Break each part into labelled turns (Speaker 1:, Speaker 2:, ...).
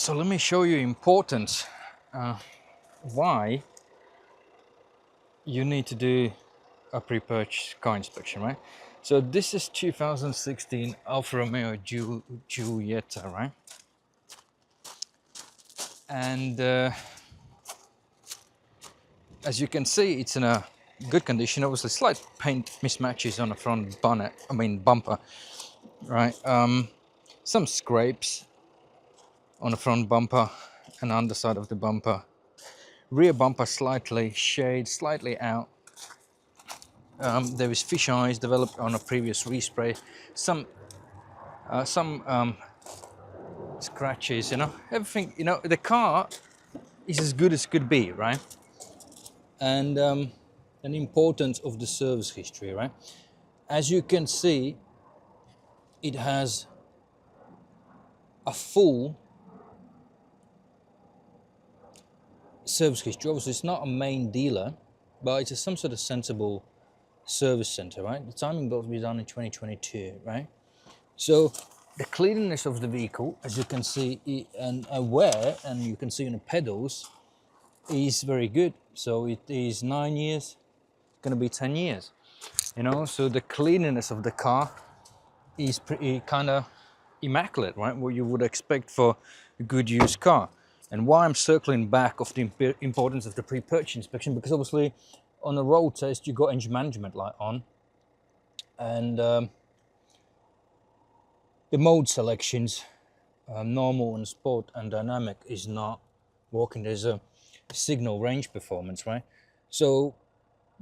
Speaker 1: So let me show you importance why you need to do a pre-purchase car inspection, right? So this is 2016 Alfa Romeo Giulietta, right? And as you can see, it's in a good condition. Obviously, slight paint mismatches on the front bumper, right? Some scrapes on the front bumper and underside of the bumper. Rear bumper slightly shaded, slightly out. There is fish eyes developed on a previous respray. Some scratches, everything. The car is as good as could be, right? And an importance of the service history, right? As you can see, it has a full service history. Obviously, it's not a main dealer, but it's some sort of sensible service center, right? The timing belt will be done in 2022, right? So the cleanliness of the vehicle, as you can see, and wear, and you can see in the pedals, is very good. So it is 9 years, going to be 10 years, so the cleanliness of the car is pretty kind of immaculate, right? What you would expect for a good used car. And why I'm circling back of the importance of the pre-purchase inspection, because obviously on a road test you got engine management light on, and the mode selections, normal and sport and dynamic, is not working. There's a signal range performance, right? So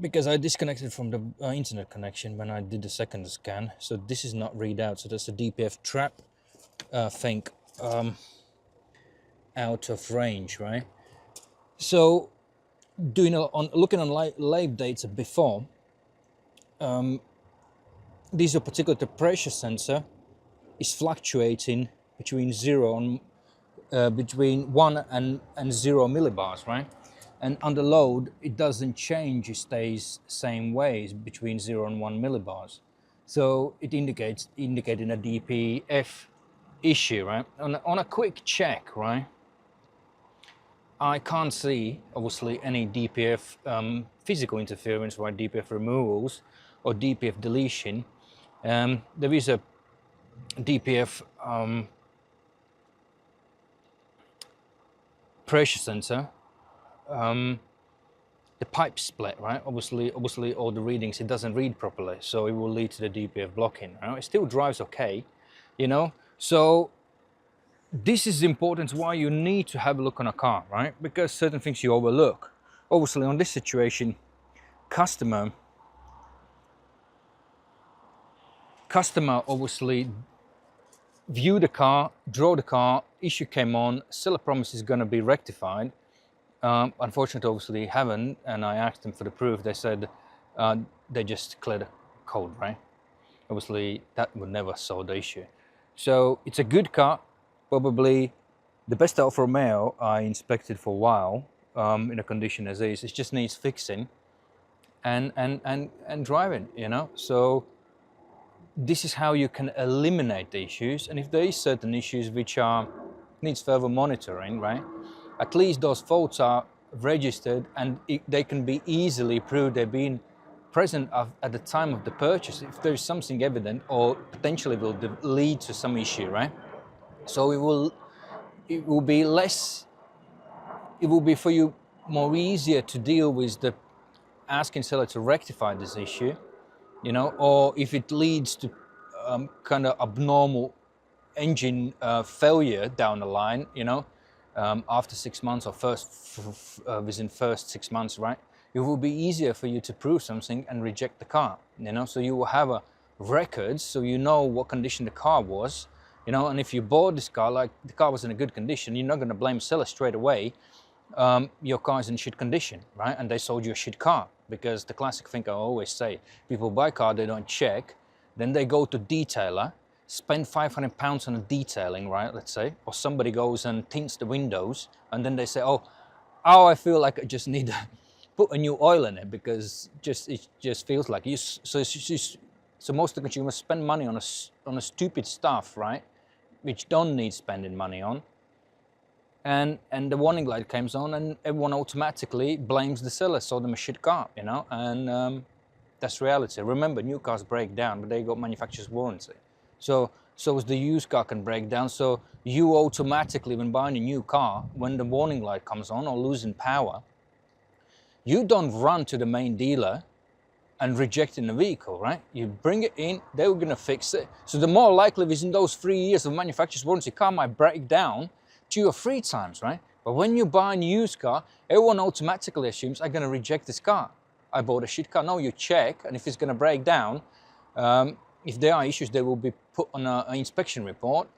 Speaker 1: because I disconnected from the internet connection when I did the second scan, so this is not read out. So that's a DPF trap thing out of range, right? So looking on live data before, these are particular the pressure sensor is fluctuating between between 1 and 0 millibars, right? And under load, it doesn't change, it stays same way, between 0 and 1 millibars. So it indicating a DPF issue, right? On a quick check, right, I can't see, obviously, any DPF physical interference, right? DPF removals or DPF deletion. There is a DPF pressure sensor. The pipe split, right? Obviously all the readings, it doesn't read properly, so it will lead to the DPF blocking, right? It still drives okay, so this is important why you need to have a look on a car, right? Because certain things you overlook. Obviously on this situation, customer obviously view the car, draw the car, issue came on, seller promise is going to be rectified. Unfortunately, obviously haven't, and I asked them for the proof. They said they just cleared the code, right? Obviously that would never solve the issue. So it's a good car, probably the best Alfa Romeo I inspected for a while, in a condition as is. It just needs fixing and driving, so this is how you can eliminate the issues. And if there is certain issues which needs further monitoring, right, at least those faults are registered and they can be easily proved they've been present at the time of the purchase if there is something evident or potentially will lead to some issue, right? So it will be for you more easier to deal with the asking seller to rectify this issue, or if it leads to kind of abnormal engine failure down the line, after 6 months or within first 6 months, right? It will be easier for you to prove something and reject the car, so you will have a record, so you know what condition the car was, and if you bought this car, like the car was in a good condition, you're not going to blame seller straight away. Your car is in shit condition, right? And they sold you a shit car, because the classic thing I always say, people buy a car, they don't check, then they go to detailer, spend £500 on a detailing, right, let's say, or somebody goes and tints the windows, and then they say, oh, I feel like I just need to put a new oil in it, because it just feels like you. So most of the consumers spend money on a stupid stuff, right, which don't need spending money on, and the warning light comes on, and everyone automatically blames the seller, sold them a shit car, you know, and that's reality. Remember, new cars break down, but they got manufacturer's warranty. So as the used car can break down, so you automatically, when buying a new car, when the warning light comes on or losing power, you don't run to the main dealer and rejecting the vehicle, right? You bring it in, they were gonna fix it. So the more likely within those 3 years of manufacturer's warranty, car might break down 2 or 3 times, right? But when you buy a used car, everyone automatically assumes, I'm gonna reject this car. I bought a shit car. No, you check, and if it's gonna break down, if there are issues, they will be put on an inspection report,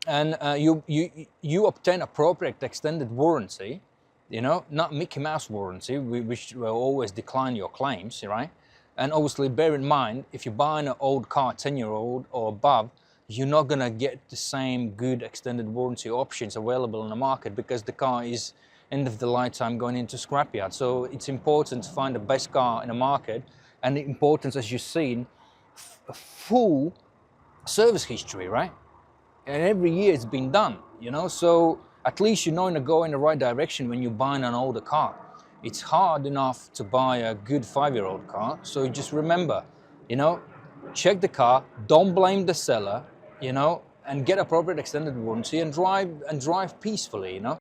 Speaker 1: and you obtain appropriate extended warranty, you know, not Mickey Mouse warranty, which will always decline your claims, right? And obviously, bear in mind, if you're buying an old car, 10-year-old or above, you're not gonna get the same good extended warranty options available in the market because the car is end of the lifetime going into scrapyard. So it's important to find the best car in the market, and the importance, as you've seen, a full service history, right? And every year it's been done, you know, so at least you know to go in the right direction when you're buying an older car. It's hard enough to buy a good 5-year-old car, so just remember, you know, check the car, don't blame the seller, you know, and get appropriate extended warranty and drive peacefully, you know.